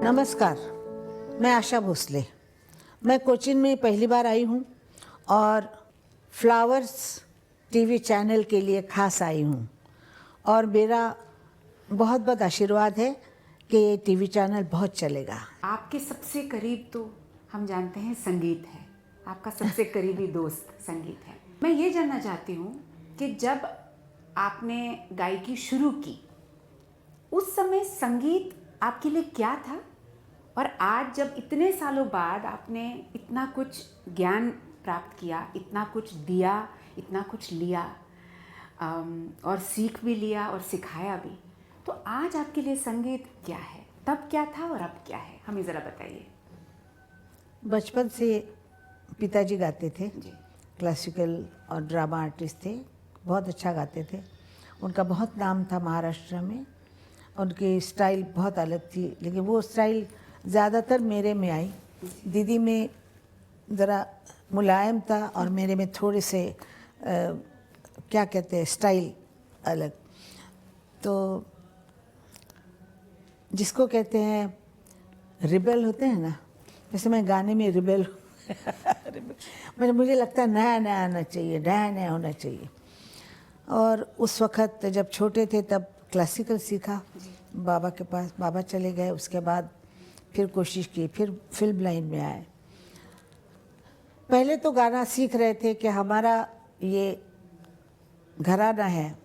नमस्कार, मैं आशा भोसले। मैं कोचीन में पहली बार आई हूँ और फ्लावर्स टीवी चैनल के लिए खास आई हूँ और मेरा बहुत बहुत आशीर्वाद है कि ये टीवी चैनल बहुत चलेगा। आपके सबसे करीब तो हम जानते हैं संगीत है, आपका सबसे करीबी दोस्त संगीत है। मैं ये जानना चाहती हूँ कि जब आपने गायकी शुरू की उस समय संगीत आपके लिए क्या था, और आज जब इतने सालों बाद आपने इतना कुछ ज्ञान प्राप्त किया, इतना कुछ दिया, इतना कुछ लिया और सीख भी लिया और सिखाया भी, तो आज आपके लिए संगीत क्या है, तब क्या था और अब क्या है, हमें ज़रा बताइए। बचपन से पिताजी गाते थे, जी। क्लासिकल और ड्रामा आर्टिस्ट थे, बहुत अच्छा गाते थे। उनका बहुत नाम था महाराष्ट्र में। उनकी स्टाइल बहुत अलग थी, लेकिन वो स्टाइल ज़्यादातर मेरे में आई। दीदी में ज़रा मुलायम था और मेरे में थोड़े से क्या कहते हैं, स्टाइल अलग। तो जिसको कहते हैं रिबेल होते हैं ना, जैसे मैं गाने में रिबेल मुझे लगता है नया नया आना चाहिए, नया नया होना चाहिए। और उस वक़्त जब छोटे थे तब क्लासिकल सीखा बाबा के पास। बाबा चले गए, उसके बाद फिर कोशिश की, फिर फिल्म लाइन में आए। पहले तो गाना सीख रहे थे कि हमारा ये घराना है,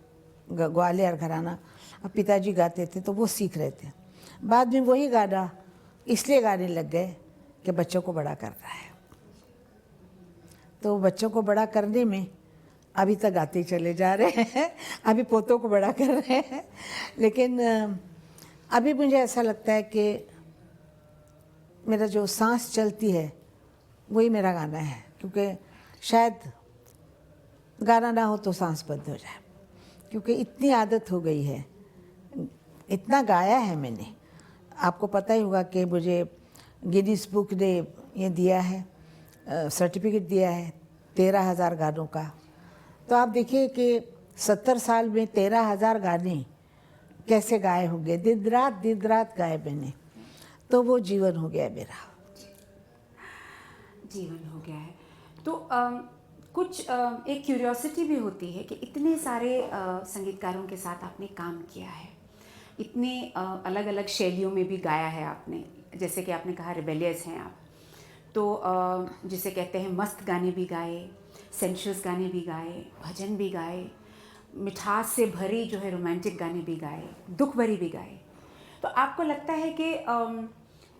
ग्वालियर घराना, अब पिताजी गाते थे तो वो सीख रहे थे। बाद में वही गाना इसलिए गाने लग गए कि बच्चों को बड़ा करना है। तो बच्चों को बड़ा करने में अभी तक गाते चले जा रहे हैं, अभी पोतों को बड़ा कर रहे हैं। लेकिन अभी मुझे ऐसा लगता है कि मेरा जो सांस चलती है वही मेरा गाना है, क्योंकि शायद गाना ना हो तो सांस बंद हो जाए, क्योंकि इतनी आदत हो गई है। इतना गाया है मैंने, आपको पता ही होगा कि मुझे गिनीज बुक ने ये दिया है, सर्टिफिकेट दिया है 13,000 गानों का। तो आप देखिए कि 70 साल में 13,000 गाने कैसे गाए होंगे, दिन रात गाए मैंने। तो वो जीवन हो गया मेरा। जीवन हो गया है। तो कुछ एक क्यूरियोसिटी भी होती है कि इतने सारे संगीतकारों के साथ आपने काम किया है, इतने अलग अलग शैलियों में भी गाया है आपने। जैसे कि आपने कहा रिबेलियस हैं आप, तो जिसे कहते हैं मस्त गाने भी गाए, सेंशुअस गाने भी गाए, भजन भी गाए, मिठास से भरी जो है रोमांटिक गाने भी गाए, दुख भरी भी गाए। तो आपको लगता है कि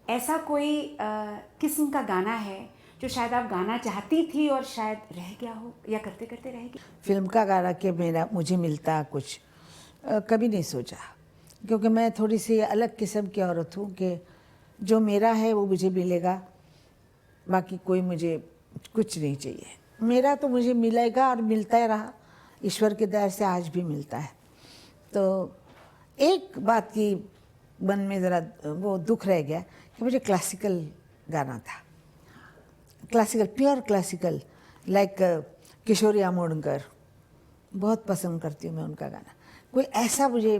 ऐसा कोई किस्म का गाना है जो शायद आप गाना चाहती थी और शायद रह गया हो, या करते करते रह गया? फिल्म का गाना कि मेरा मुझे मिलता कुछ, कभी नहीं सोचा, क्योंकि मैं थोड़ी सी अलग किस्म की औरत हूँ कि जो मेरा है वो मुझे मिलेगा, बाकी कोई मुझे कुछ नहीं चाहिए। मेरा तो मुझे मिलेगा और मिलता ही रहा, ईश्वर की दया से आज भी मिलता है। तो एक बात की मन में ज़रा वो दुख रह गया कि मुझे क्लासिकल गाना था, classical, pure classical, like Kishori Amonkar, बहुत पसंद करती हूँ मैं उनका गाना। कोई ऐसा मुझे,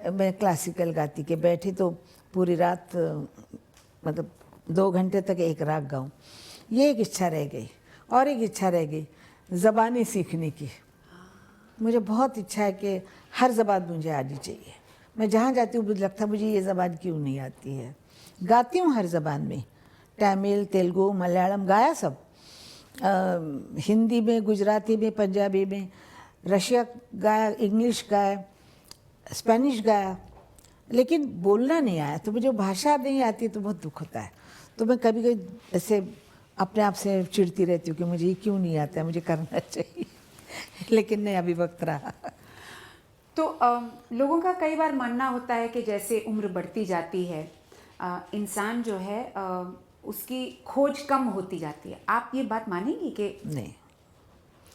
मैं क्लासिकल गाती कि बैठे तो पूरी रात मतलब 2 घंटे तक एक राग गाऊँ। ये एक इच्छा रह गई, और एक इच्छा रह गई ज़बानें सीखने की। मुझे बहुत इच्छा है कि हर ज़बान मुझे आनी चाहिए। मैं जहाँ जाती हूँ मुझे लगता है मुझे ये ज़बान क्यों नहीं आती है। गाती हूँ हर ज़बान में, तमिल, तेलुगु, मलयालम गाया सब, हिंदी में, गुजराती में, पंजाबी में, रशिया गाया, इंग्लिश गाया, स्पेनिश गाया, लेकिन बोलना नहीं आया। तो मुझे भाषा नहीं आती तो बहुत दुख होता है। तो मैं कभी कभी ऐसे अपने आप से चिढ़ती रहती हूँ कि मुझे ये क्यों नहीं आता है, मुझे करना चाहिए। लेकिन नहीं, अभी वक्त रहा। तो लोगों का कई बार मानना होता है कि जैसे उम्र बढ़ती जाती है इंसान जो है उसकी खोज कम होती जाती है। आप ये बात मानेंगी कि? नहीं,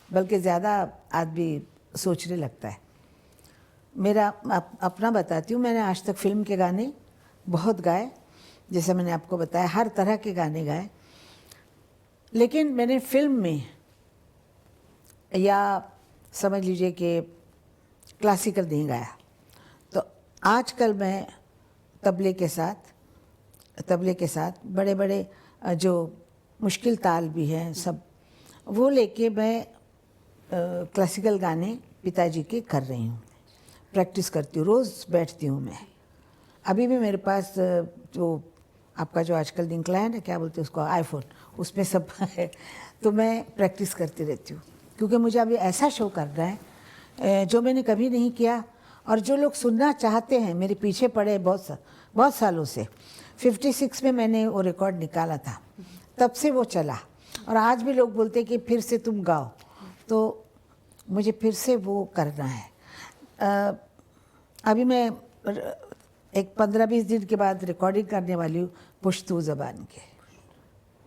बल्कि ज़्यादा आदमी सोचने लगता है। मेरा अपना बताती हूँ, मैंने आज तक फिल्म के गाने बहुत गाए, जैसे मैंने आपको बताया हर तरह के गाने गाए, लेकिन मैंने फिल्म में, या समझ लीजिए कि क्लासिकल नहीं गाया। तो आजकल मैं तबले के साथ तबले के साथ बड़े बड़े जो मुश्किल ताल भी हैं सब, वो लेके मैं क्लासिकल गाने पिताजी के कर रही हूँ, प्रैक्टिस करती हूँ, रोज़ बैठती हूँ मैं। अभी भी मेरे पास जो आपका जो आजकल निकला है ना, क्या बोलते हैं उसको, आईफोन, उसमें सब है, तो मैं प्रैक्टिस करती रहती हूँ, क्योंकि मुझे अभी ऐसा शो करना है जो मैंने कभी नहीं किया, और जो लोग सुनना चाहते हैं मेरे पीछे पड़े बहुत सालों से। 56 में मैंने वो रिकॉर्ड निकाला था, तब से वो चला, और आज भी लोग बोलते हैं कि फिर से तुम गाओ, तो मुझे फिर से वो करना है। अभी मैं एक 15-20 दिन के बाद रिकॉर्डिंग करने वाली हूँ पुश्तू ज़बान के,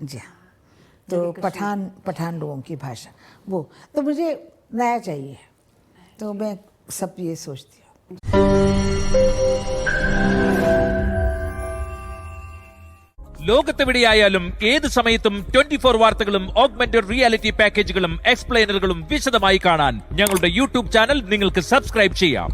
जी हाँ, तो पठान लोगों की भाषा, वो तो मुझे नया चाहिए, तो मैं सब ये सोचती हूँ। ലോകത്തെവിടെയായാലും ഏത് സമയത്തും 24 വാർത്തകളും ഓഗ്മെന്റഡ് റിയാലിറ്റി പാക്കേജുകളും എക്സ്പ്ലെയിനറുകളും വിശദമായി കാണാൻ ഞങ്ങളുടെ യൂട്യൂബ് ചാനൽ നിങ്ങൾക്ക് സബ്സ്ക്രൈബ് ചെയ്യാം.